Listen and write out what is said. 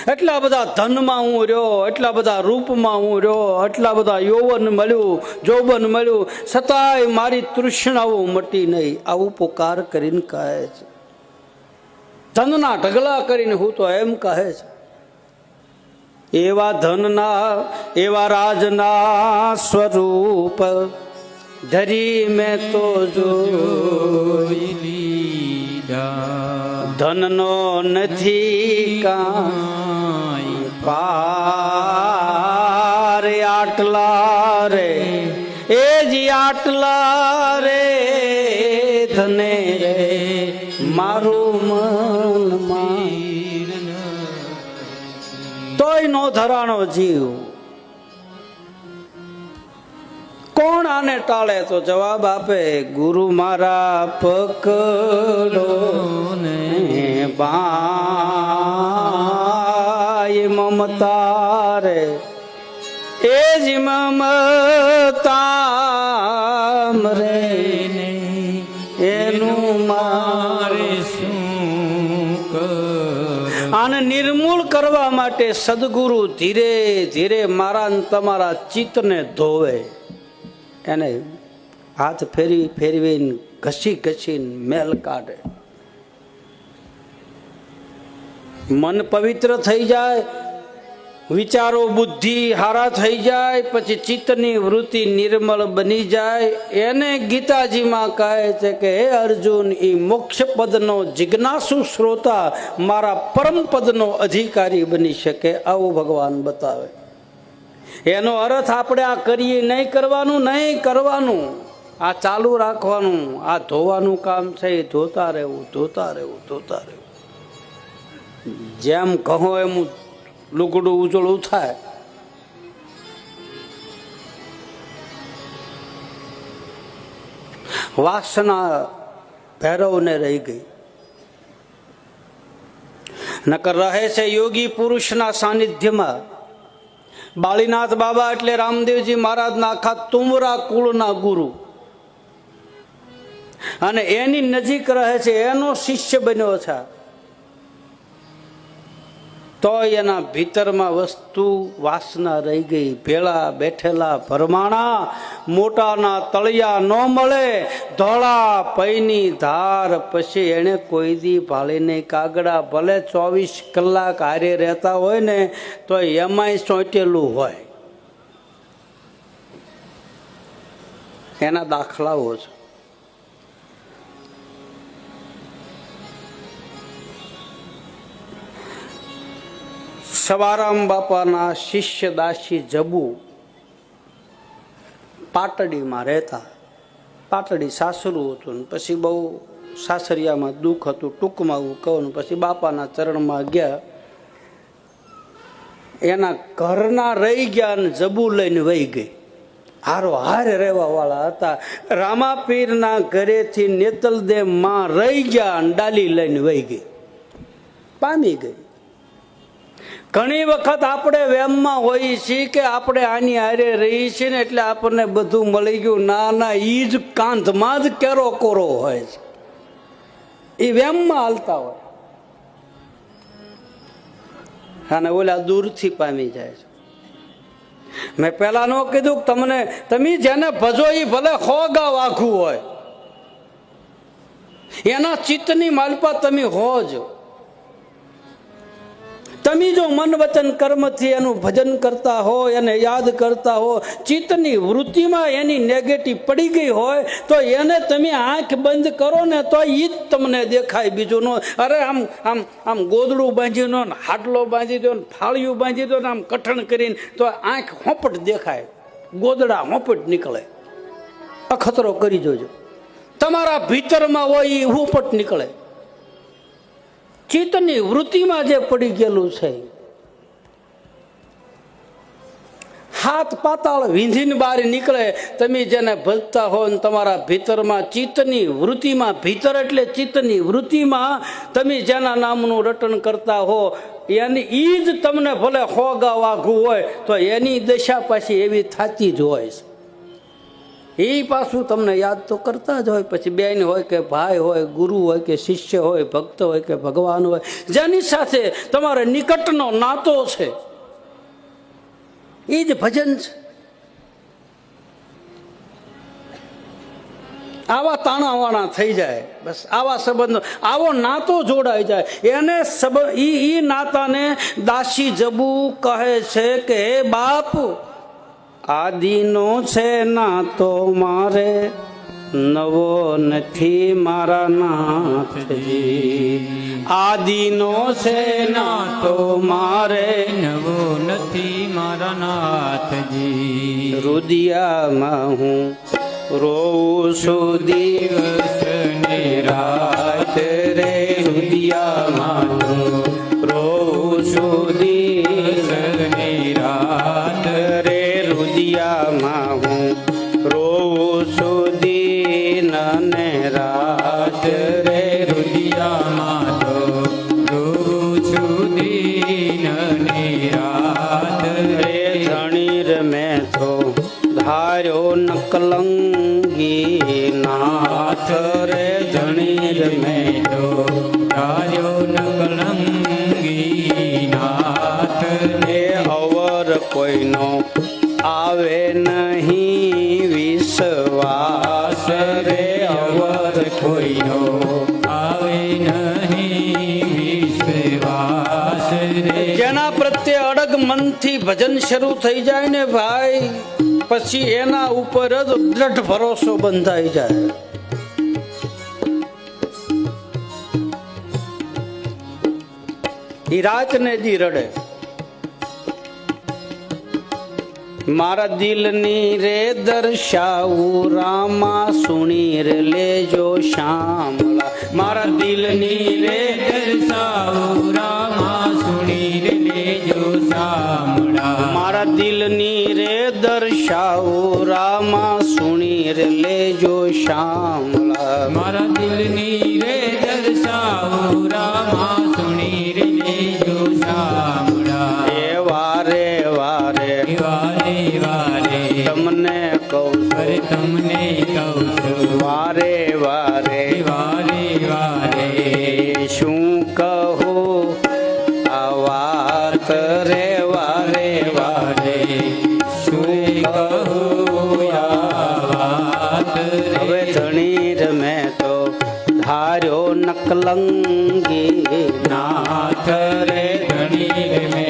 એટલા બધા ધનમાં હું રહ્યો, એટલા બધા રૂપમાં હું રહ્યો, એટલા બધા યૌવન મળ્યું, જોબન મળ્યું, છતાંય મારી તૃષ્ણાઓ મટી નહીં. આવું પુકાર કરીને કહે છે. ધનના ઢગલા કરીને હું તો એમ કહે છે, એવા ધનના એવા રાજના સ્વરૂપ ધરી મેં તો જોઈ લીધા. ધનનો નથી કાંઈ પાર, આટલા રે એ જી આટલા રે ધને રે મારું મન માં તોય નો ધરાણો જીવ. કોણ આને ટાળે? તો જવાબ આપે, ગુરુ મારા પકડો ને બાય મમતા રે એ જ મમતા રે એનું મારે શું કર. આને નિર્મૂળ કરવા માટે સદગુરુ ધીરે ધીરે મારા તમારા ચિત્તને ધોવે, એને હાથ ફેરવીને ઘસી ઘસીને મેલ કાઢે. મન પવિત્ર થઈ જાય, વિચારો બુદ્ધિ હારા થઈ જાય, પછી ચિત્તની વૃત્તિ નિર્મળ બની જાય. એને ગીતાજીમાં કહે છે કે હે અર્જુન, એ મોક્ષ પદનો જિજ્ઞાસુ શ્રોતા મારા પરમ પદનો અધિકારી બની શકે, આવું ભગવાન બતાવે. એનો અર્થ આપણે આ કરીએ નહીં કરવાનું, નહીં કરવાનું, આ ચાલુ રાખવાનું. આ ધોવાનું કામ છે, એ ધોતા રહેવું, ધોતા રહેવું, ધોતા રહેવું. જેમ કહો એમ લુગડું ઉજળું થાય. વાસના ભૈરવને રહી ગઈ, નકર રહે છે યોગી પુરુષના સાનિધ્યમાં. બાળીનાથ બાબા એટલે રામદેવજી મહારાજના આખા તુમરા કુળના ગુરુ, અને એની નજીક રહે છે, એનો શિષ્ય બન્યો છે. તો એના ભીતરમાં વસ્તુ વાસના રહી ગઈ. ભેળા બેઠેલા ભરમાણા મોટાના તળિયા ન મળે, ધોળા પૈની ધાર પછી એને કોઈ દી ભાળીને કાગડા ભલે 24 કલાક હારે રહેતા હોય ને તો એમાંય ચોંટેલું હોય. એના દાખલાઓ છે. સવારામ બાપાના શિષ્ય દાસી જબુ પાટડીમાં રહેતા. પાટડી સાસરું હતું ને પછી બહુ સાસરિયામાં દુઃખ હતું. ટૂંકમાં હું કહું, પછી બાપાના ચરણમાં ગયા. એના ઘરના રહી ગયા અને જબુ લઈને વહી ગઈ. હારો હારે રહેવા વાળા હતા. રામાપીરના ઘરેથી નેતલદેવ માં રહી ગયા અને ડાલી લઈને વહી ગઈ, પામી ગઈ. ઘણી વખત આપણે વેમમાં હોઈએ છીએ કે આપણે આની હારે રહી છીએ ને એટલે આપણને બધું મળી ગયું. ના ના, ઈ જ કાંધમાં જ કેરો કોરો હોય છે, એ વેમમાં હાલતા હોય, અને ઓલા દૂરથી પામી જાય છે. મેં પેલા નો કીધું કે તમે જેને ભજો એ ભલે 100 ગાવ આખું હોય, એના ચિત્તની માલપા તમે હોજો. તમે જો મન વચન કર્મથી એનું ભજન કરતા હો, એને યાદ કરતા હો, ચિત્તની વૃત્તિમાં એની નેગેટિવ પડી ગઈ હોય તો એને તમે આંખ બંધ કરો ને તો એ જ તમને દેખાય, બીજું નો. અરે આમ આમ આમ ગોદડું બાંધી દો ને, હાટલો બાંધી દો ને, ફાળિયું બાંધી દો ને, આમ કઠણ કરીને તો આંખ હોપટ દેખાય, ગોદડા હોપટ નીકળે. અખતરો કરી જોજો, તમારા ભીતરમાં હોય એ હોપટ નીકળે. ચિત્તની વૃત્તિમાં જે પડી ગયેલું છે, હાથ પાતાળ વીંધીને બહાર નીકળે. તમે જેને ભજતા હો ને તમારા ભીતરમાં ચિત્તની વૃત્તિમાં, ભીતર એટલે ચિત્તની વૃત્તિમાં તમે જેના નામનું રટન કરતા હો, એની ઈ જ તમને ભલે 100 ગાવ આઘું હોય તો એની દશા પાછી એવી થતી જ હોય છે. એ પાછું તમને યાદ તો કરતા જ હોય. પછી બેન હોય કે ભાઈ હોય, ગુરુ હોય કે શિષ્ય હોય, ભક્ત હોય કે ભગવાન હોય, જેની સાથે તમારે નિકટનો નાતો છે એ જ ભજન છે. આવા તાણાવાણા થઈ જાય, બસ આવા સંબંધો, આવો નાતો જોડાઈ જાય, એને ઈ નાતાને દાસી જબુ કહે છે કે હે બાપ, આદિનો છે નાતો મારે, નવો નથી મારા નાથજી. આદિનો છે નાતો મારે, નવો નથી મારા નાથજી. રુદિયામાં હું રોઉં છું દિવસ ને રાત રે, રુદિયામાં હું રોઉં છું દિવસ ને રાત રે, રુદિયામાં હું રોઉં છું દિન ને રાત રે, રુદિયામાં તો રોઉં છું દિન ને રાત રે. ધણીર મેં તો ધાર્યો ન કલંગી નાથ રે, ધણીર મેં તો ધાર્યો ન કલંગી નાથ રે. અવર કોઈનો આવે નહીં વિશ્વાસ રે, અવર કોઈનો આવે નહીં વિશ્વાસ રે. જેના પ્રત્યે અડગ મનથી ભજન શરૂ થઈ જાય ને ભાઈ, પછી એના ઉપર જ દ્રઢ ભરોસો બંધાઈ જાય. ઈ રાત ને દી રડે, મારા દિલની રે દર્શાવું રામા, સુણી રે લેજો શામળા. મારા દિલની રે દર્શાવું રામા, સુણી રે લેજો શામળા. મારા દિલની રે દર્શાવું રામા, સુણી રે લેજો શામળા. મારા દિલની રે દર્શાવું રામા, સુણી રે લેજો શામળા. એ વારે વારે વારે વારે તમને કહું અરે તમને કહું છું, વારે વારે વારે વારે શું કહું આ વાત રે, વારે વારે શું કહું આ વાત હવે રે. ધણીર મેં તો ધાર્યો ન કલંગી નાથ રે, ધણી રે